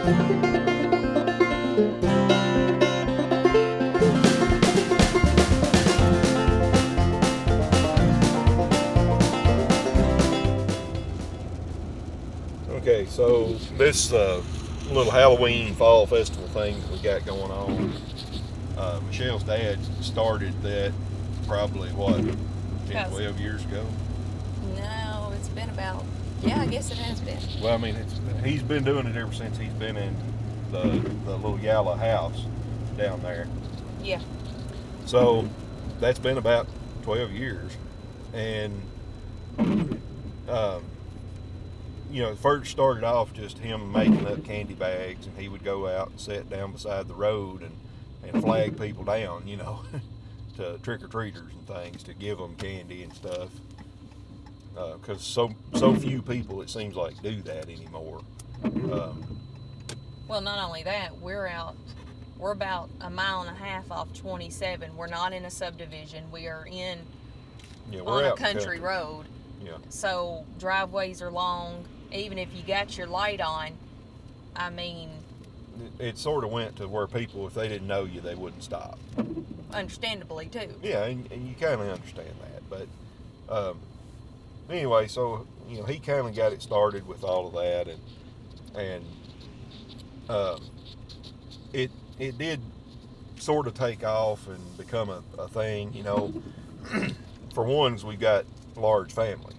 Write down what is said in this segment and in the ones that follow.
Okay, so this little Halloween fall festival thing that we got going on, Michelle's dad started that probably, 10, 12 years ago? No, it's been about, yeah, I guess it has been. Well, I mean, he's been doing it ever since he's been in the little yellow house down there. Yeah. So that's been about 12 years. And, it first started off just him making up candy bags, and he would go out and sit down beside the road and flag people down, to trick-or-treaters and things, to give them candy and stuff. Because so few people, it seems like, do that anymore. Well, not only that, we're about a mile and a half off 27. We're not in a subdivision. We are on a country road. Yeah. So driveways are long. Even if you got your light on, I mean... It sort of went to where people, if they didn't know you, they wouldn't stop. Understandably, too. Yeah, and you kind of understand that. But anyway, so, he kind of got it started with all of that. And it did sort of take off and become a thing, For ones, we got a large family.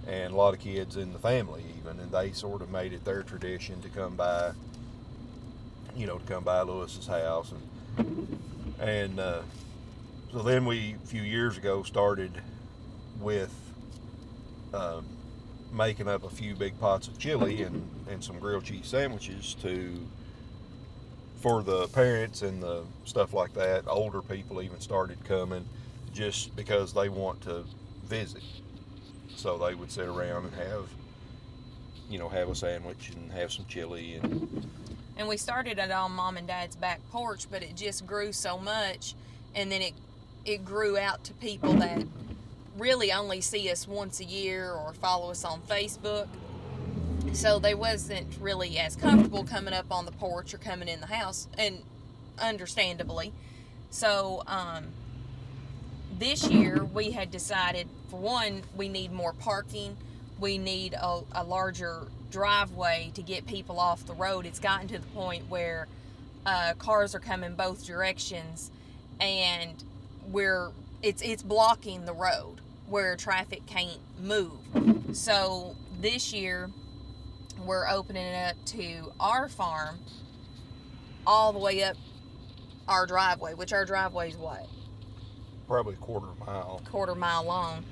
And a lot of kids in the family even, and they sort of made it their tradition to come by, Lewis's house, and so then we, a few years ago, started with making up a few big pots of chili and some grilled cheese sandwiches for the parents and the stuff like that. Older people even started coming just because they want to visit. So they would sit around and have a sandwich and have some chili. And we started it on Mom and Dad's back porch, but it just grew so much. And then it grew out to people that really only see us once a year or follow us on Facebook. So they wasn't really as comfortable coming up on the porch or coming in the house, and understandably. So, this year, we had decided, for one, we need more parking. We need a larger driveway to get people off the road. It's gotten to the point where cars are coming both directions, and it's blocking the road where traffic can't move. So this year, we're opening it up to our farm all the way up our driveway, which our driveway is what? Probably quarter mile long.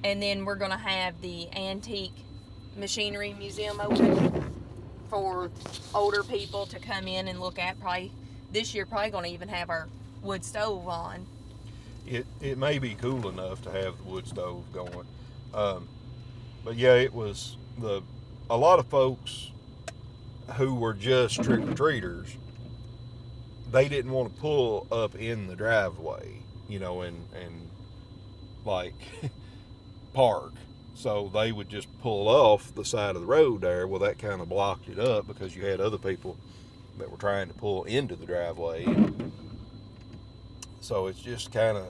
And then we're going to have the Antique Machinery Museum open for older people to come in and look at. Probably this year, probably going to even have our wood stove on. It may be cool enough to have the wood stove going. But yeah, it was a lot of folks who were just trick-or-treaters, they didn't want to pull up in the driveway, and like park. So they would just pull off the side of the road there. Well, that kind of blocked it up because you had other people that were trying to pull into the driveway. So it's just kind of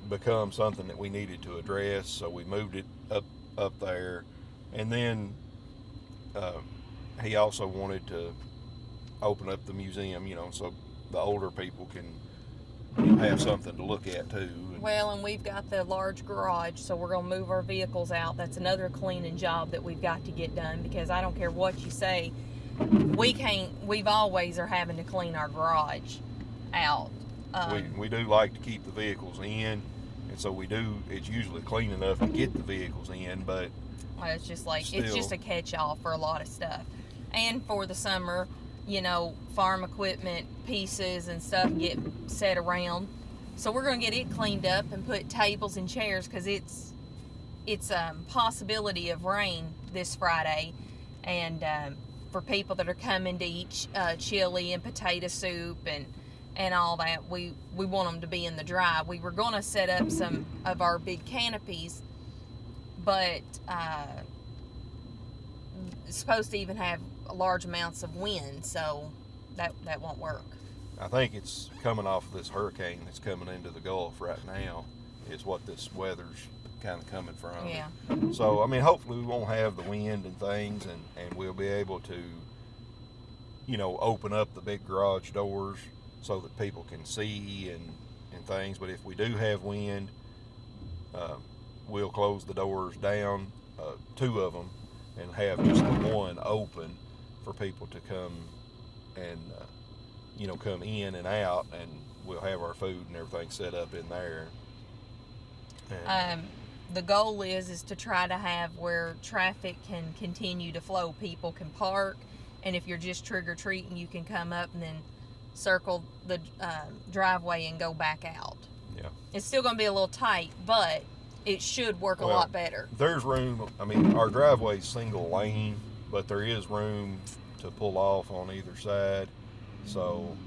become something that we needed to address. So we moved it up there. And then he also wanted to open up the museum, so the older people can have something to look at too. Well, and we've got the large garage, so we're going to move our vehicles out. That's another cleaning job that we've got to get done, because I don't care what you say, we've always are having to clean our garage out. We do like to keep the vehicles in, and so it's usually clean enough to get the vehicles in, but it's just it's just a catch-all for a lot of stuff. And for the summer, farm equipment pieces and stuff get set around. So we're going to get it cleaned up and put tables and chairs, because it's a possibility of rain this Friday. And for people that are coming to eat chili and potato soup and all that, we want them to be in the dry. We were going to set up some of our big canopies, but it's supposed to even have large amounts of wind, so that won't work. I think it's coming off of this hurricane that's coming into the Gulf right now is what this weather's kind of coming from. Yeah. So, I mean, hopefully we won't have the wind and things, and we'll be able to, you know, open up the big garage doors so that people can see and things. But if we do have wind, we'll close the doors down, 2 of them, and have just the one open for people to come and, you know, come in and out, and we'll have our food and everything set up in there. And, the goal is to try to have where traffic can continue to flow. People can park, and if you're just trick-or-treating, you can come up and then circle the driveway and go back out. Yeah. It's still going to be a little tight, but it should work a lot better. There's room. I mean, our driveway's single lane, but there is room to pull off on either side. So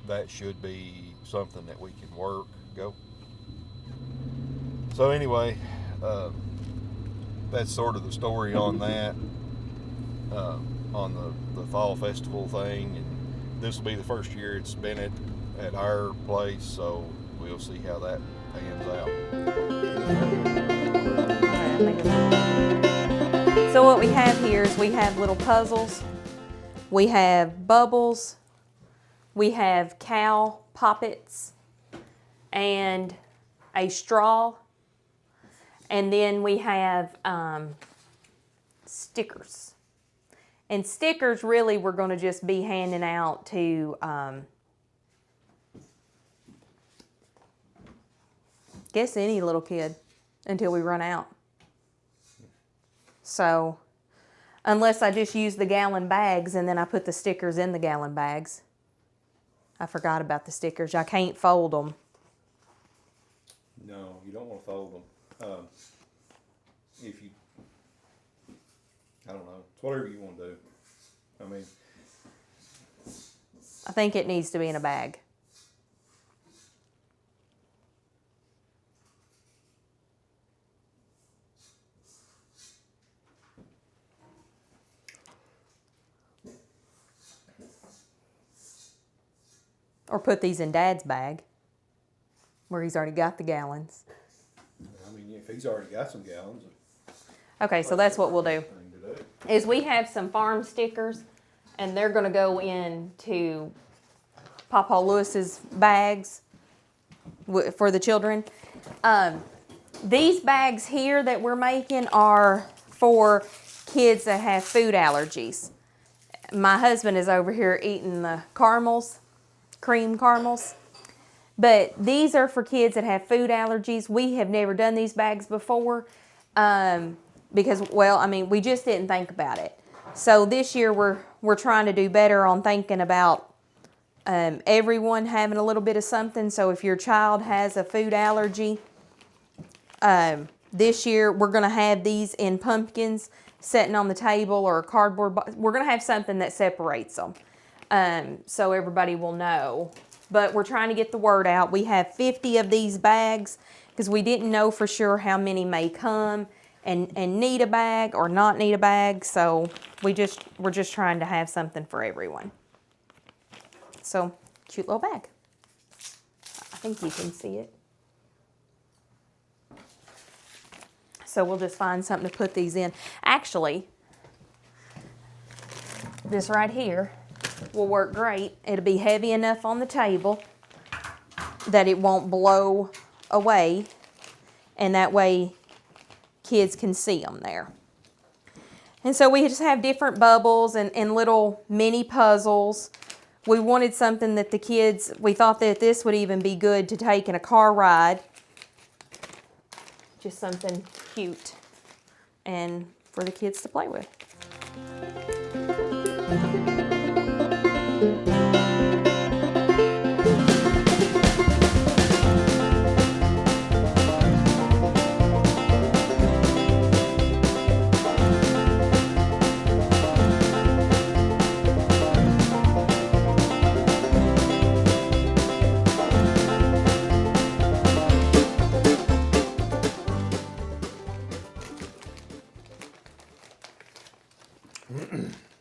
that should be something that we can go. So anyway, that's sort of the story on that, on the fall festival thing. And this will be the first year it's been at our place, so we'll see how that pans out. So what we have here is we have little puzzles, we have bubbles, we have cow poppets, and a straw, and then we have stickers. And stickers really we're going to just be handing out to guess any little kid until we run out. So unless I just use the gallon bags and then I put the stickers in the gallon bags. I forgot about the stickers. I can't fold them. No, you don't want to fold them. If you, I don't know, it's whatever you want to do. I mean, I think it needs to be in a bag. Or put these in Dad's bag, where he's already got the gallons. I mean, if he's already got some gallons. Okay, so that's what we'll do. Is we have some farm stickers, and they're going to go into Papa Lewis's bags for the children. These bags here that we're making are for kids that have food allergies. My husband is over here eating the caramels, cream caramels. But these are for kids that have food allergies. We have never done these bags before because, well, I mean, we just didn't think about it. So this year we're trying to do better on thinking about everyone having a little bit of something. So if your child has a food allergy, this year we're going to have these in pumpkins sitting on the table or a cardboard box. We're going to have something that separates them so everybody will know. But we're trying to get the word out. We have 50 of these bags because we didn't know for sure how many may come and need a bag or not need a bag. So we're just trying to have something for everyone. So, cute little bag. I think you can see it. So we'll just find something to put these in. Actually, this right here will work great. It'll be heavy enough on the table that it won't blow away, and that way kids can see them there. And so we just have different bubbles and little mini puzzles. We wanted something that the kids, we thought that this would even be good to take in a car ride. Just something cute and for the kids to play with.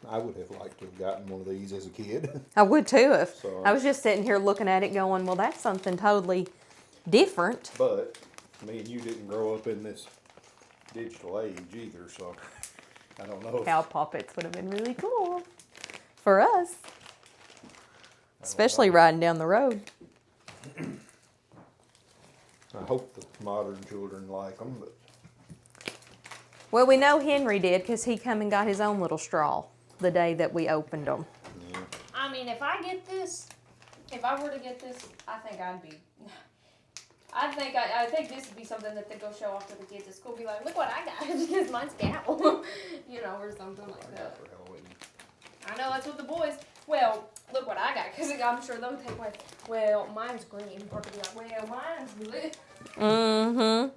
I would have liked to have gotten one of these as a kid. I would too if So- I was just sitting here looking at it going, well, that's something totally different. But me and you didn't grow up in this digital age either, so I don't know. Cow poppets would have been really cool for us, especially riding down the road. I hope the modern children like them, but Well, we know Henry did because he come and got his own little straw the day that we opened them. yeah. I mean, if I were to get this, I think I'd be. I think this would be something that they go show off to the kids at school. Be like, look what I got, because mine's cow, or something like that. For Halloween. I know that's what the boys. Well, look what I got, because I'm sure they'll take away. Well, mine's green. Or be like, well, mine's blue. Mm-hmm.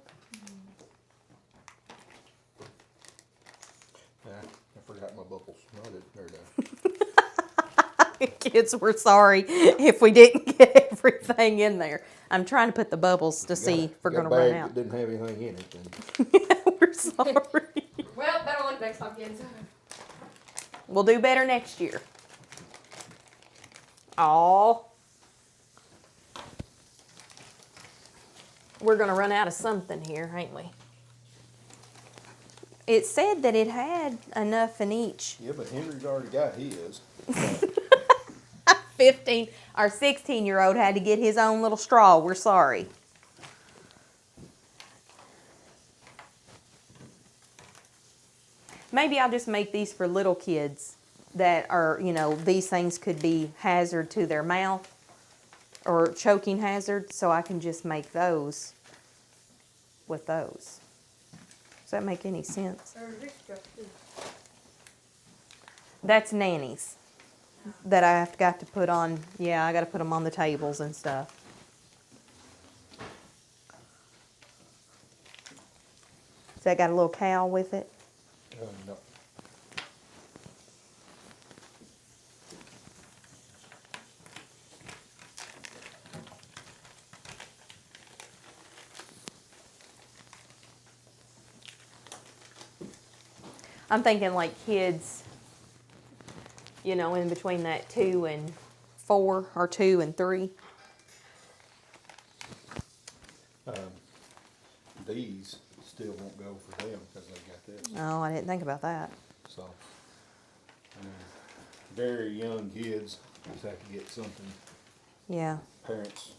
Yeah, I forgot my bubbles. No, I didn't. There they go. Kids, we're sorry if we didn't get everything in there. I'm trying to put the bubbles to see if we're going to run out. That didn't have anything in it. Then. We're sorry. Well, better luck next time, kids. We'll do better next year. Aw. We're going to run out of something here, ain't we? It said that it had enough in each. Yeah, but Henry's already got his. 15 or 16-year-old had to get his own little straw. We're sorry. Maybe I'll just make these for little kids that are, these things could be hazard to their mouth or choking hazard, so I can just make those with those. Does that make any sense? That's nannies that I have got to put on. Yeah, I got to put them on the tables and stuff. Has that got a little cow with it? No. I'm thinking like kids, in between that 2 and 4 or 2 and 3. These still won't go for them because they got this. Oh, I didn't think about that. So, very young kids just have to get something. Yeah. Parents.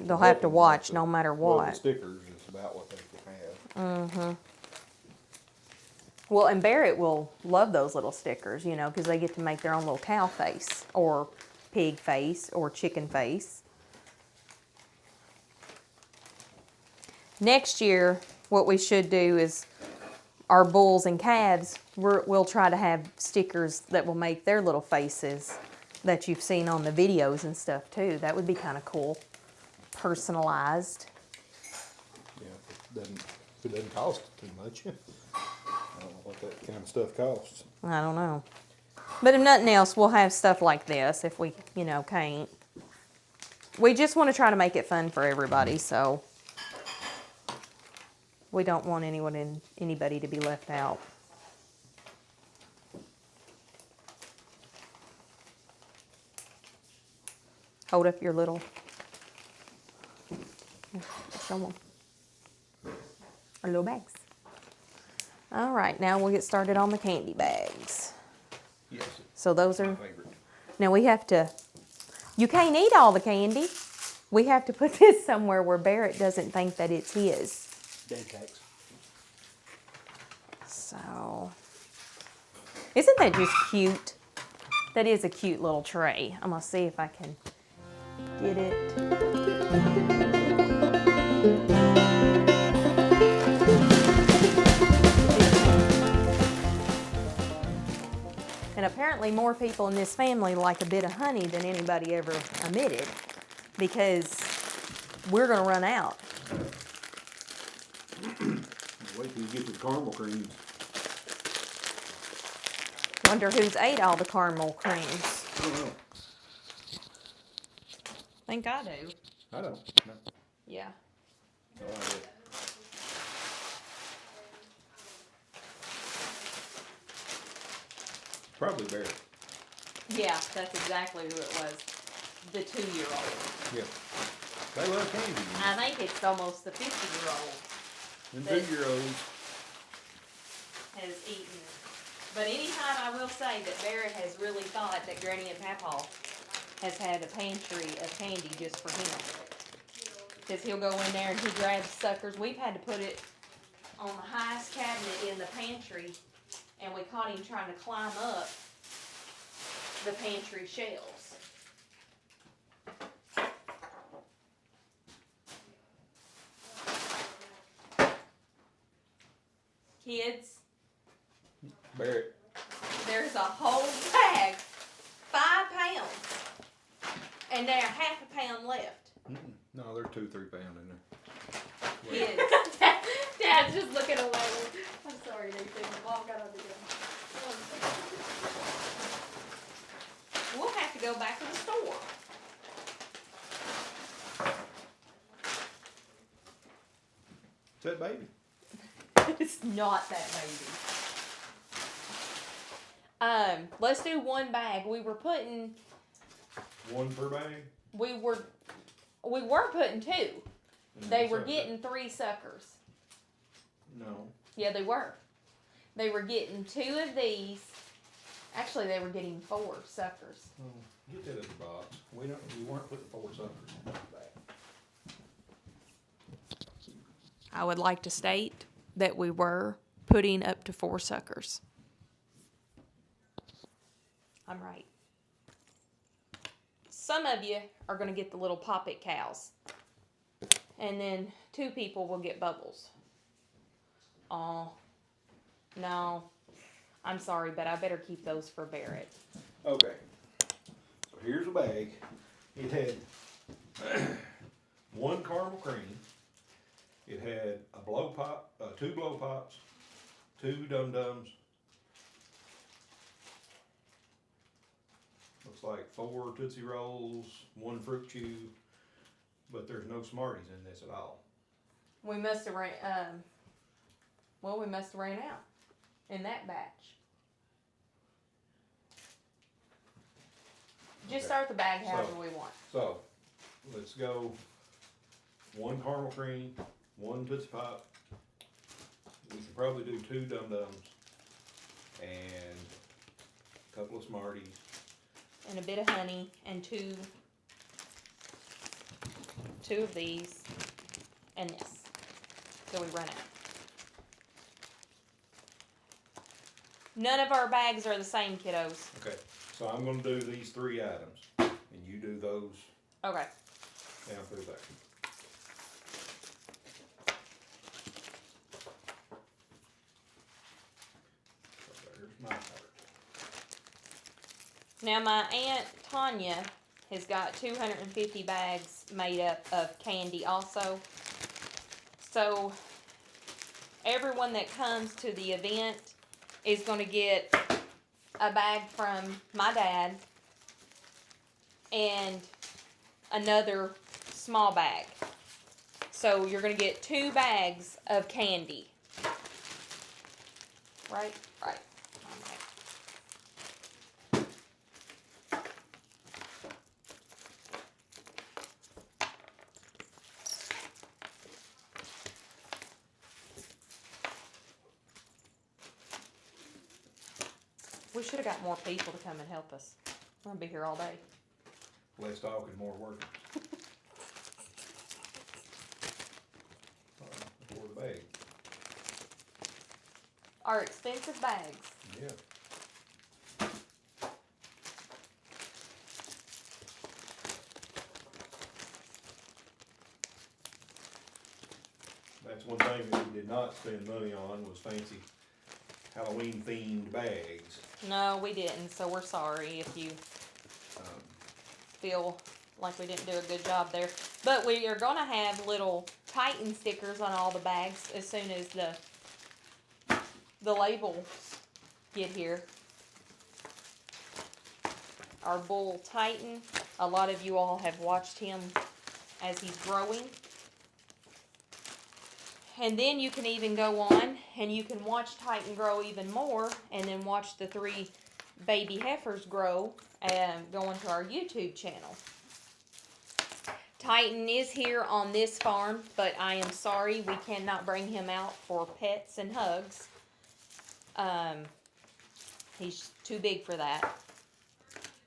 They'll have to watch no matter Well, the what. stickers is about what they can have. Well, and Barrett will love those little stickers, because they get to make their own little cow face or pig face or chicken face. Next year, what we should do is our bulls and calves, we'll try to have stickers that will make their little faces that you've seen on the videos and stuff too. That would be kind of cool. Personalized. Yeah, if it doesn't cost too much. I don't know what that kind of stuff costs. I don't know. But if nothing else, we'll have stuff like this if we, can't. We just want to try to make it fun for everybody, so we don't want anybody to be left out. Hold up your little, show them, our little bags. All right, now we'll get started on the candy bags. Yes, So those my are, favorite. now we have to, you can't eat all the candy. We have to put this somewhere where Barrett doesn't think that it's his. Dead cakes. So, isn't that just cute? That is a cute little tray. I'm gonna see if I can get it. And apparently more people in this family like a bit of honey than anybody ever admitted, because we're gonna run out. Wait till you get to the caramel creams. Wonder who's ate all the caramel creams. I don't know. Think I do. I don't. No, Yeah. no idea. Probably Barry. Yeah, that's exactly who it was. The 2-year-old. Yeah. They love candy. I think it's almost the 50-year-old And that- 2-year-olds. has eaten. But anytime I will say that Barrett has really thought that Granny and Papaw has had a pantry of candy just for him. Because he'll go in there and he grabs suckers. We've had to put it on the highest cabinet in the pantry, and we caught him trying to climb up the pantry shelves. Kids, Barrett. there's a whole bag, 5 pounds, and there's half a pound left. No, there's 2-3 pounds in there. Kids. Dad's just looking away. I'm sorry, Nathan. Mom got on the gun. We'll have to go back to the store. Is that baby? It's not that baby. Let's do 1 bag. We were putting 1 per bag? we were putting 2. They were getting 3 suckers. No. Yeah, they were. They were getting 2 of these. Actually, they were getting 4 suckers. Oh, get that in the box. We weren't putting 4 suckers in the bag. I would like to state that we were putting up to 4 suckers. I'm right. Some of you are going to get the little poppet cows. And then 2 people will get bubbles. Oh, no. I'm sorry, but I better keep those for Barrett. Okay. So here's a bag. It had 1 caramel cream. It had a blow pop, 2 blow pops, 2 dum-dums. Looks like 4 Tootsie Rolls, 1 Fruit Chew, but there's no Smarties in this at all. We must have ran, we must have ran out in that batch. Just Okay. start the bag however So- we want. So, let's go 1 caramel cream, 1 Tootsie Pop. We could probably do 2 dum-dums and a couple of Smarties. And a bit of honey and 2 of these and this till we run out. None of our bags are the same, kiddos. Okay, so I'm gonna do these 3 items, and you do those Okay. down through there. So there's my part. Now my Aunt Tanya has got 250 bags made up of candy also. So everyone that comes to the event is going to get a bag from my dad and another small bag. So you're going to get 2 bags of candy. Right? Right. We should have got more people to come and help us. We're going to be here all day. Less talking, more working. For the bag. Our expensive bags. Yeah. That's one thing that we did not spend money on was fancy Halloween themed bags. No, we didn't, so we're sorry if you feel like we didn't do a good job there. But we are going to have little Titan stickers on all the bags as soon as the labels get here. Our bull Titan, a lot of you all have watched him as he's growing. And then you can even go on and you can watch Titan grow even more and then watch the 3 baby heifers grow going to our YouTube channel. Titan is here on this farm, but I am sorry we cannot bring him out for pets and hugs. He's too big for that.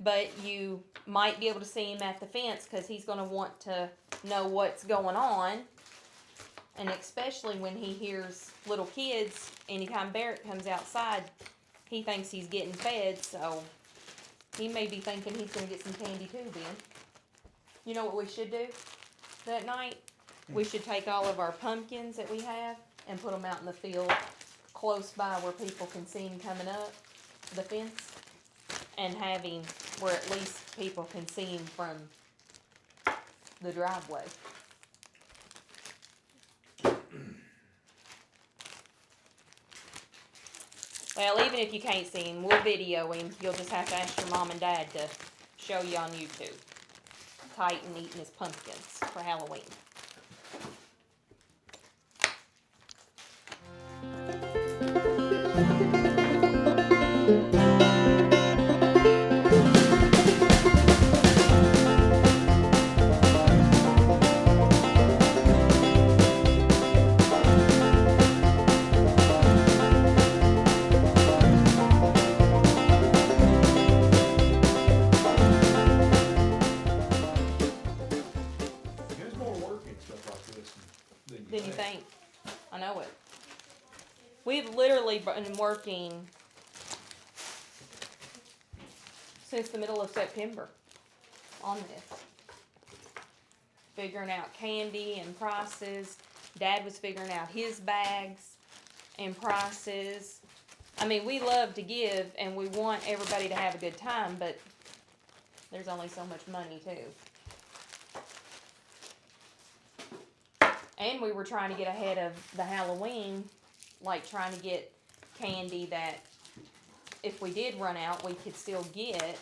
But you might be able to see him at the fence because he's going to want to know what's going on. And especially when he hears little kids, anytime Barrett comes outside, he thinks he's getting fed, so he may be thinking he's going to get some candy too, Ben. You know what we should do that night? We should take all of our pumpkins that we have and put them out in the field close by where people can see him coming up the fence, and have him where at least people can see him from the driveway. Well, even if you can't see him, we'll video him. You'll just have to ask your mom and dad to show you on YouTube. Titan eating his pumpkins for Halloween. There's more work and stuff like this than Than you think. I know it. We've literally been working since the middle of September on this. Figuring out candy and prices. Dad was figuring out his bags and prices. I mean, we love to give and we want everybody to have a good time, but there's only so much money too. And we were trying to get ahead of the Halloween, like trying to get candy that if we did run out, we could still get.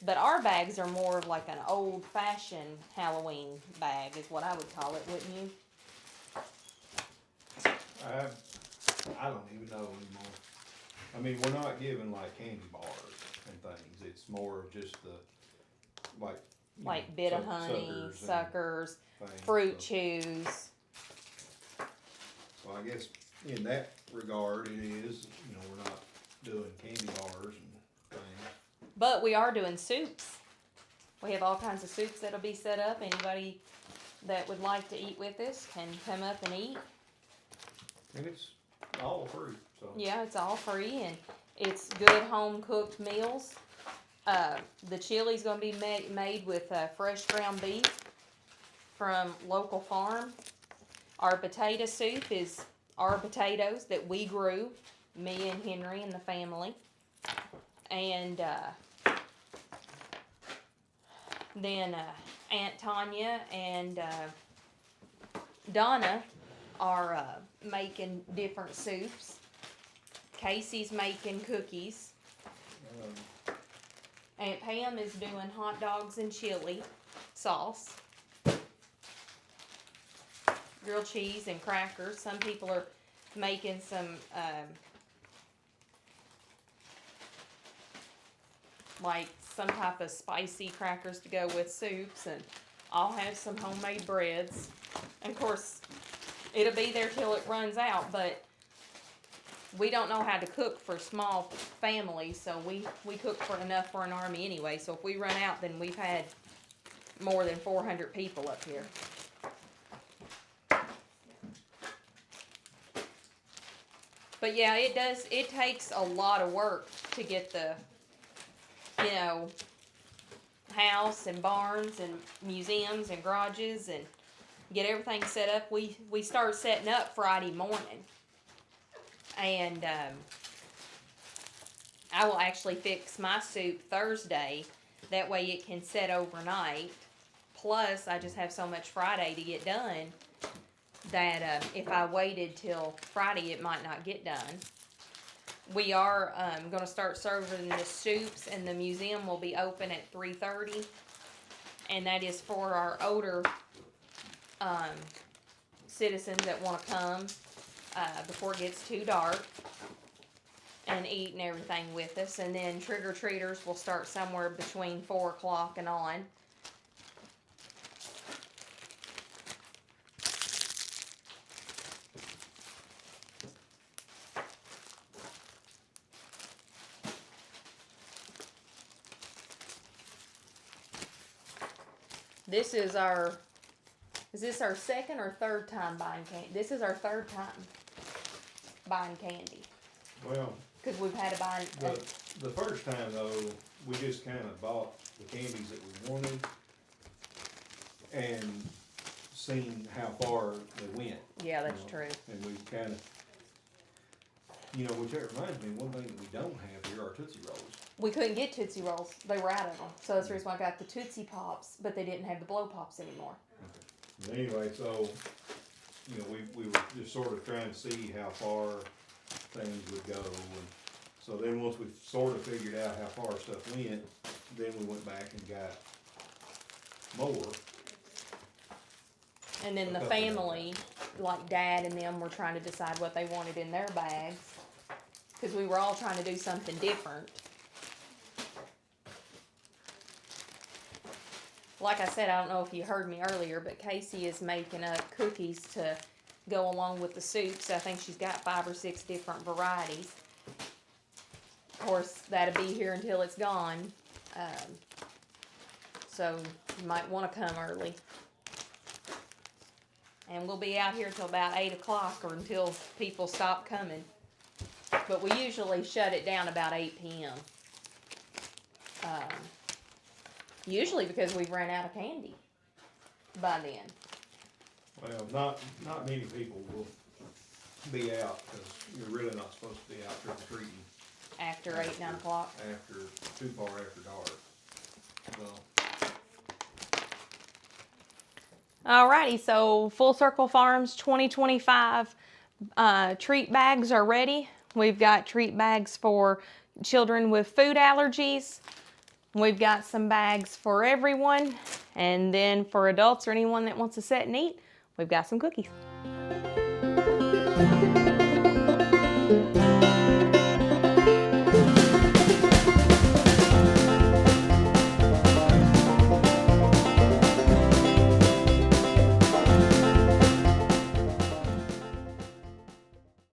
But our bags are more of like an old-fashioned Halloween bag, is what I would call it, wouldn't you? I don't even know anymore. I mean, we're not giving like candy bars and things. It's more of just the like you Like know, bit of honey, and suckers, things, fruit so. chews. So I guess in that regard, it is, you know, we're not doing candy bars and things. But we are doing soups. We have all kinds of soups that'll be set up. Anybody that would like to eat with us can come up and eat. And it's all free, so. Yeah, it's all free and it's good home cooked meals. The chili's gonna be made with fresh ground beef from local farm. Our potato soup is our potatoes that we grew, me and Henry and the family. And then Aunt Tanya and Donna are making different soups. Kasey's making cookies. Aunt Pam is doing hot dogs and chili sauce. Grilled cheese and crackers. Some people are making some like some type of spicy crackers to go with soups, and I'll have some homemade breads. And of course, it'll be there till it runs out, but we don't know how to cook for small families, so we cook for enough for an army anyway. So if we run out, then we've had more than 400 people up here. But yeah, it takes a lot of work to get the, you know, house and barns and museums and garages and get everything set up. We start setting up Friday morning. And I will actually fix my soup Thursday. That way it can set overnight. Plus, I just have so much Friday to get done that if I waited till Friday, it might not get done. We are going to start serving the soups, and the museum will be open at 3:30. And that is for our older citizens that want to come before it gets too dark. And eat and everything with us. And then trick-or-treaters will start somewhere between 4 o'clock and on. Is this our second or third time buying candy? This is our third time buying candy. Well, Because we've had to buy. the first time though, we just kind of bought the candies that we wanted and seen how far they went. Yeah, that's you know, true. And we kind of, which that reminds me, one thing that we don't have here are Tootsie Rolls. We couldn't get Tootsie Rolls. They were out of them. So that's the reason why I got the Tootsie Pops, but they didn't have the Blow Pops anymore. But anyway, so, we were just sort of trying to see how far things would go. And so then once we sort of figured out how far stuff went, then we went back and got more. And then the family, like Dad and them, were trying to decide what they wanted in their bags. Because we were all trying to do something different. Like I said, I don't know if you heard me earlier, but Kasey is making up cookies to go along with the soups. I think she's got 5 or 6 different varieties. Of course, that'll be here until it's gone. So you might want to come early. And we'll be out here till about 8 o'clock or until people stop coming. But we usually shut it down about 8 p.m. Usually because we've run out of candy by then. Well, not many people will be out because you're really not supposed to be out trick-or-treating. After 8, 9 o'clock. After, too far after dark. So. Alrighty, so Full Circle Farms 2025 treat bags are ready. We've got treat bags for children with food allergies. We've got some bags for everyone. And then for adults or anyone that wants to sit and eat, we've got some cookies.